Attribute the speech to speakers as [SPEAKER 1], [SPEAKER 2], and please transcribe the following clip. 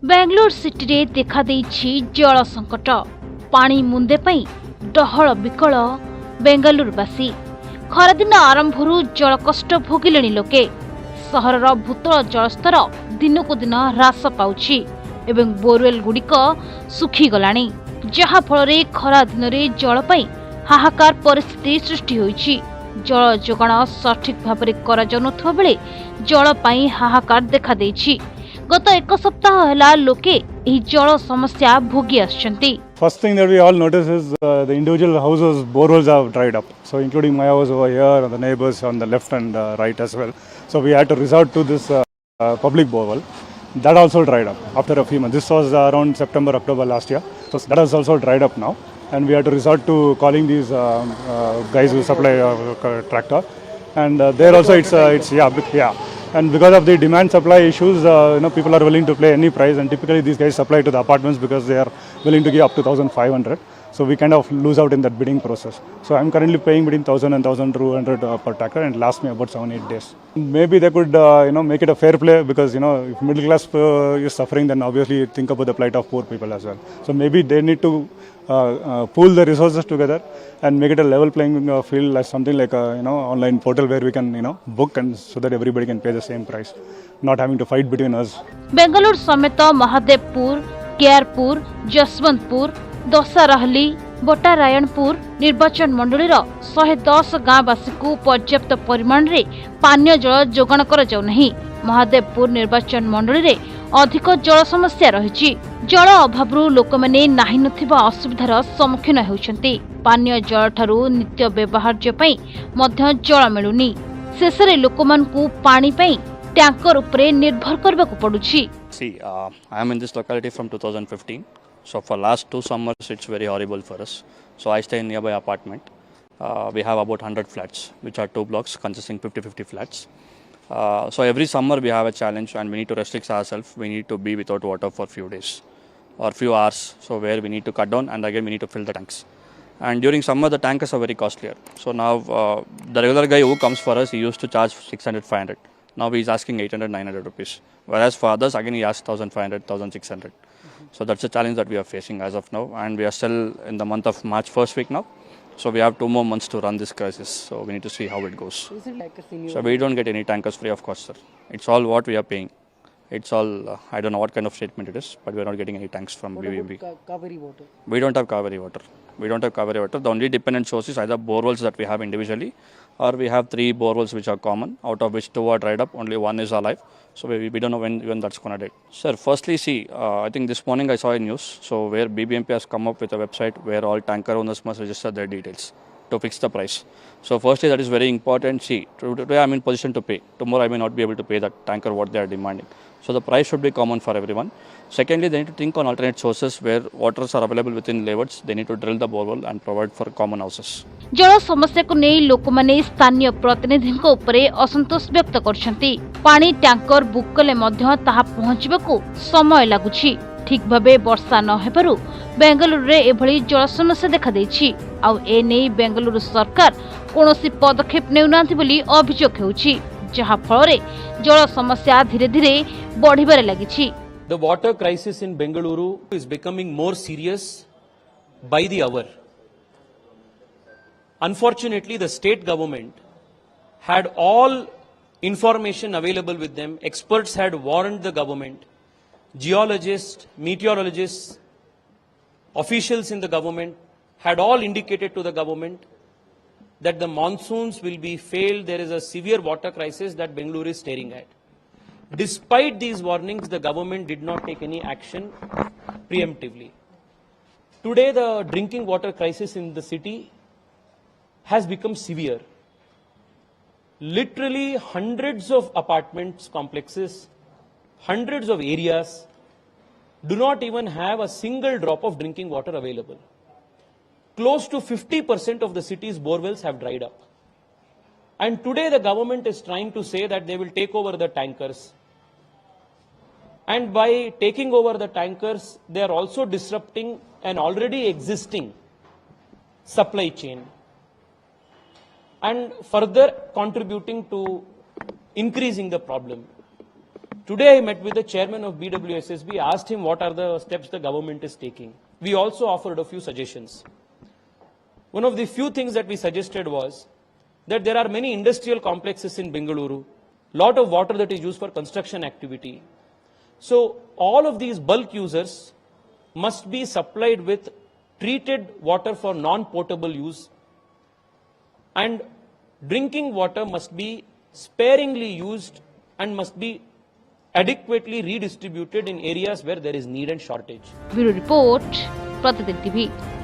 [SPEAKER 1] Bangalore city रे देखा देइछि जल संकट पानी मुंदे पई डहळ विकल बेंगलुरुवासी खरादिन आरंभरू जल कष्ट भोगिलेनी लोके सहरर भूतल जलस्तर दिनकु दिन ह्रास पाउछि एवं बोरवेल गुड़िक सुखी गलानी जहा फल खरा दिन रे जल पई हाहाकार परिस्थिति सृष्टि होइछि। जल जोगाण सठिक भाव में करा जाउनथबा बेले जल पई हाहाकार देखा देइछि। गत एक सप्ताह हैला लोके एही जल समस्या भोगी आछंती।
[SPEAKER 2] First thing that we all notice is the individual houses boreholes have dried up. So including my house over here and the neighbors on the left and right as well. So we had to resort to this public borehole. That also dried up after a few months. This was around September, October last year. So that has also dried up now. And we had to resort to calling these guys who supply tractor. And there also it's yeah. And because of the demand supply issues, people are willing to pay any price, and typically these guys supply to the apartments because they are willing to give up to 1,500. So we kind of lose out in that bidding process. So I'm currently paying between 1,000 and 1,200 per tractor, and it lasts me about 7-8 days. Maybe they could make it a fair play, because if middle class is suffering, then obviously think about the plight of poor people as well. So maybe they need to pool the resources together and make it a level playing field, like something like a online portal where we can book, and so that everybody can pay the same price, not having to fight between us.
[SPEAKER 1] Bengaluru समेत महादेवपुर, केआरपुर, जसवंतपुर, दसारहली, बटारायणपुर निर्वाचन मंडलीर 110 गाँवासी को पर्याप्त परिमाण रे पानीय जल जोगाण कर जाउ नहीं। महादेवपुर निर्वाचन मंडली रे अधिक जल समस्या रही। जल अभाव लोक मैंने नाही नथिबा असुविधार सम्मुखीन होउछंती। पानीय जल ठारू नित्य व्यवहार्य पई मध्य जल मिलुनी। शेषरे लोकमानकु पानी पई टैंकर उपरे निर्भर करबाकू पडुछि।
[SPEAKER 3] See, I am in this locality from 2015. So for last 2 summers, it's very horrible for us. So I stay in nearby apartment. We have about 100 flats, which are 2 blocks consisting 50-50 flats. So every summer we have a challenge, and we need to restrict ourselves. We need to be without water for few days or few hours. So where we need to cut down, and again we need to fill the tanks. And during summer, the tankers are very costlier. So now the regular guy who comes for us, he used to charge 600-500. Now he is asking 800-900 rupees. Whereas for others, again he asks 1,500-1,600. So that's a challenge that we are facing as of now, and we are still in the month of March first week now. So we have 2 more months to run this crisis. So we need to see how it goes.
[SPEAKER 4] Is it like a senior?
[SPEAKER 3] So we don't get any tankers free of cost, sir. It's all what we are paying. It's all, I don't know what kind of statement it is, but we are not getting any tanks from BBMP.
[SPEAKER 4] Kaveri water?
[SPEAKER 3] We don't have Kaveri water. We don't have Kaveri water. The only dependent source is either borewells that we have individually, or we have 3 borewells which are common, out of which 2 are dried up, only 1 is alive. So we don't know when that's going to dead. Sir, firstly, see, I think this morning I saw a news, so where BBMP has come up with a website where all tanker owners must register their details to fix the price. So firstly, that is very important. See, today I'm in position to pay. Tomorrow I may not be able to pay that tanker what they are demanding. So the price should be common for everyone. Secondly, they need to think on alternate sources where waters are available within levels. They need to drill the borewell and provide for common houses.
[SPEAKER 1] जल समस्या को नहीं लोक माने स्थानीय प्रतिनिधि उपरे असंतोष व्यक्त करछंती। पानी टैंकर बुक कले मध्य ताहा पहुंचबाकू समय लागुछि। ठीक भाबे वर्षा न हेबारु बेंगलुरु रे एभली जल समस्या देखा दैछि। आउ ए नै बेंगलुरु सरकार कोनोसी पदक्षेप नेउनांथि बोली अभियोग हेउछि, जहा फलरे जल समस्या धीरे धीरे बढ़िबारे लागिछि।
[SPEAKER 5] The water crisis in Bengaluru is becoming more serious by the hour. Unfortunately, the state government had all information available with them. Experts had warned the government. Geologists, meteorologists, officials in the government had all indicated to the government that the monsoons will be failed. There is a severe water crisis that Bengaluru is staring at. Despite these warnings, the government did not take any action preemptively. Today, the drinking water crisis in the city has become severe. Literally hundreds of apartments complexes, hundreds of areas do not even have a single drop of drinking water available. Close to 50% of the city's borewells have dried up. And today the government is trying to say that they will take over the tankers. And by taking over the tankers, they are also disrupting an already existing supply chain and further contributing to increasing the problem. Today I met with the chairman of BWSSB, asked him what are the steps the government is taking. We also offered a few suggestions. One of the few things that we suggested was that there are many industrial complexes in Bengaluru, lot of water that is used for construction activity. So all of these bulk users must be supplied with treated water for non-potable use, and drinking water must be sparingly used and must be adequately redistributed in areas where there is need and shortage.
[SPEAKER 1] Bureau Report, Pratidin TV.